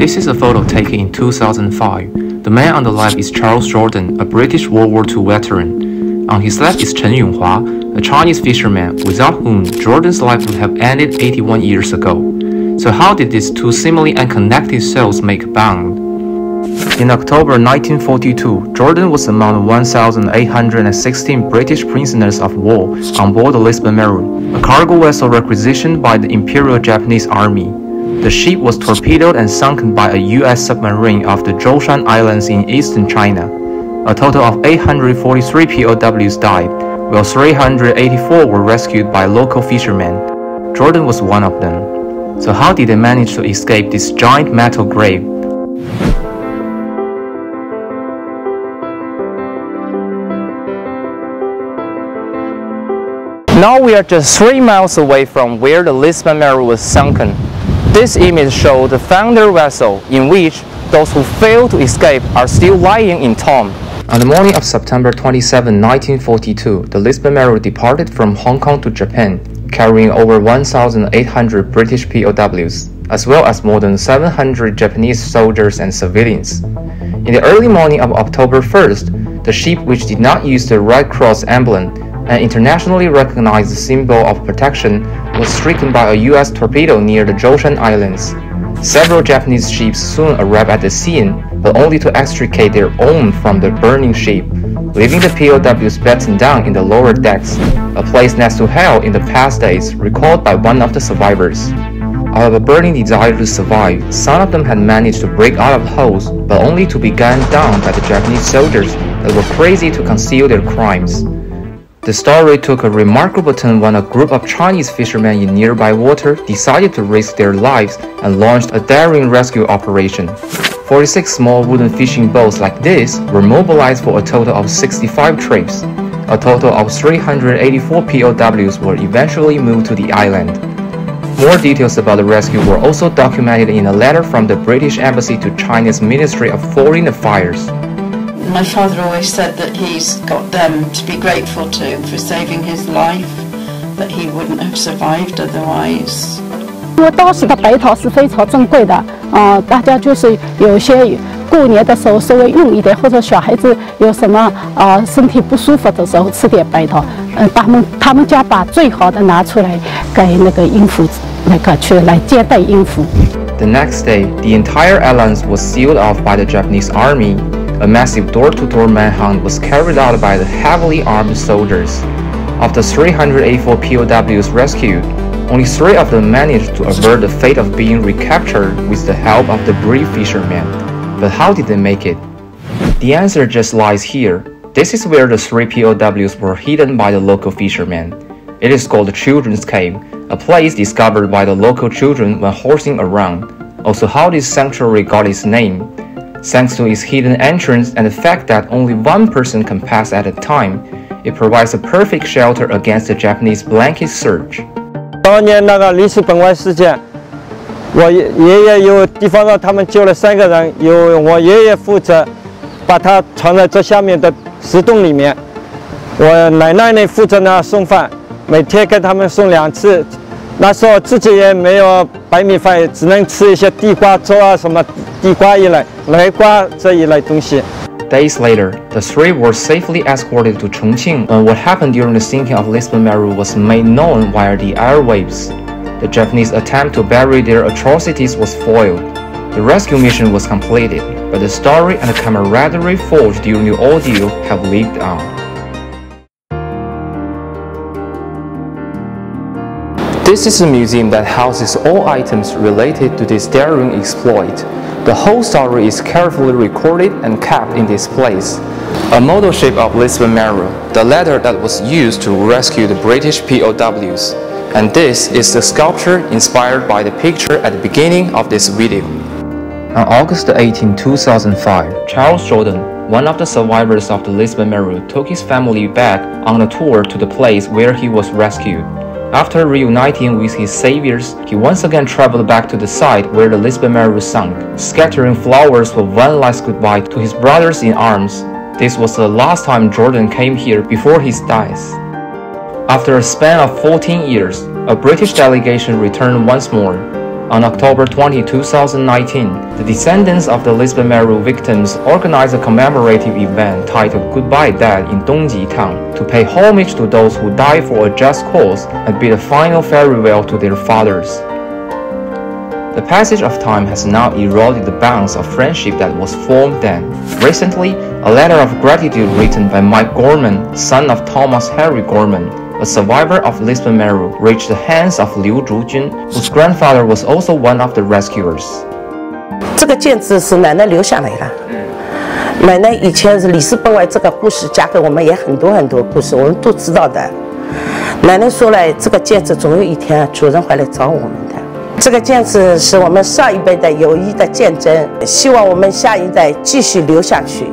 This is a photo taken in 2005. The man on the left is Charles Jordan, a British World War II veteran. On his left is Chen Yonghua, a Chinese fisherman without whom Jordan's life would have ended 81 years ago. So how did these two seemingly unconnected souls make a bond? In October 1942, Jordan was among 1,816 British prisoners of war on board the Lisbon Maru, a cargo vessel requisitioned by the Imperial Japanese Army. The ship was torpedoed and sunken by a U.S. submarine off the Zhoushan Islands in eastern China. A total of 843 POWs died, while 384 were rescued by local fishermen. Jordan was one of them. So how did they manage to escape this giant metal grave? Now we are just 3 miles away from where the Lisbon Maru was sunken. This image shows the founder vessel in which those who failed to escape are still lying in tomb. On the morning of September 27, 1942, the Lisbon Maru departed from Hong Kong to Japan, carrying over 1,800 British POWs, as well as more than 700 Japanese soldiers and civilians. In the early morning of October 1st, the ship, which did not use the Red Cross emblem, an internationally recognized symbol of protection, was stricken by a U.S. torpedo near the Zhoushan Islands. Several Japanese ships soon arrived at the scene, but only to extricate their own from the burning ship, leaving the POWs battened down in the lower decks, a place next to hell in the past days, recalled by one of the survivors. Out of a burning desire to survive, some of them had managed to break out of holes, but only to be gunned down by the Japanese soldiers that were crazy to conceal their crimes. The story took a remarkable turn when a group of Chinese fishermen in nearby water decided to risk their lives and launched a daring rescue operation. 46 small wooden fishing boats like this were mobilized for a total of 65 trips. A total of 384 POWs were eventually moved to the island. More details about the rescue were also documented in a letter from the British Embassy to China's Ministry of Foreign Affairs. My father always said that he's got them to be grateful to for saving his life, that he wouldn't have survived otherwise. 因为当时的白桃是非常珍贵的，大家就是有些过年的时候稍微用一点，或者小孩子有什么身体不舒服的时候吃点白桃，他们家把最好的拿出来给那个孕妇去来接待孕妇。The next day, the entire island was sealed off by the Japanese army. A massive door-to-door manhunt was carried out by the heavily armed soldiers. Of the 384 POWs rescued, only 3 of them managed to avert the fate of being recaptured with the help of the brave fishermen. But how did they make it? The answer just lies here. This is where the 3 POWs were hidden by the local fishermen. It is called the Children's Cave, a place discovered by the local children when horsing around. Also, how this sanctuary got its name. Thanks to its hidden entrance and the fact that only one person can pass at a time, it provides a perfect shelter against the Japanese blanket search. 当年那个里斯本湾事件，我爷爷有地方让他们救了3个人，由我爷爷负责把他藏在这下面的石洞里面。我奶奶呢负责呢送饭，每天给他们送2次。那时候自己也没有白米饭，只能吃一些地瓜粥啊，什么地瓜一类、来瓜这一类东西。 Days later, the 3 were safely escorted to Chongqing when what happened during the sinking of Lisbon Maru was made known via the airwaves. The Japanese attempt to bury their atrocities was foiled. The rescue mission was completed, but the story and the camaraderie forged during the ordeal have lived on. This is a museum that houses all items related to this daring exploit. The whole story is carefully recorded and kept in this place. A model ship of Lisbon Maru, the ladder that was used to rescue the British POWs. And this is the sculpture inspired by the picture at the beginning of this video. On August 18, 2005, Charles Jordan, one of the survivors of the Lisbon Maru, took his family back on a tour to the place where he was rescued. After reuniting with his saviors, he once again traveled back to the site where the Lisbon Maru sunk, scattering flowers for one last goodbye to his brothers in arms. This was the last time Jordan came here before his death. After a span of 14 years, a British delegation returned once more. On October 20, 2019, the descendants of the Lisbon Meru victims organized a commemorative event titled Goodbye Dad in Dongji Town to pay homage to those who died for a just cause and bid a final farewell to their fathers. The passage of time has now eroded the bonds of friendship that was formed then. Recently, a letter of gratitude written by Mike Gorman, son of Thomas Harry Gorman, a survivor of Lisbon Meru, reached the hands of Liu Zhujun, whose grandfather was also one of the rescuers. 这个剑子是奶奶留下来的。奶奶以前是里斯本外这个故事讲给我们也很多故事，我们都知道的。奶奶说了，这个剑子总有一天主人会来找我们的。这个剑子是我们上一辈的友谊的见证，希望我们下一代继续留下去。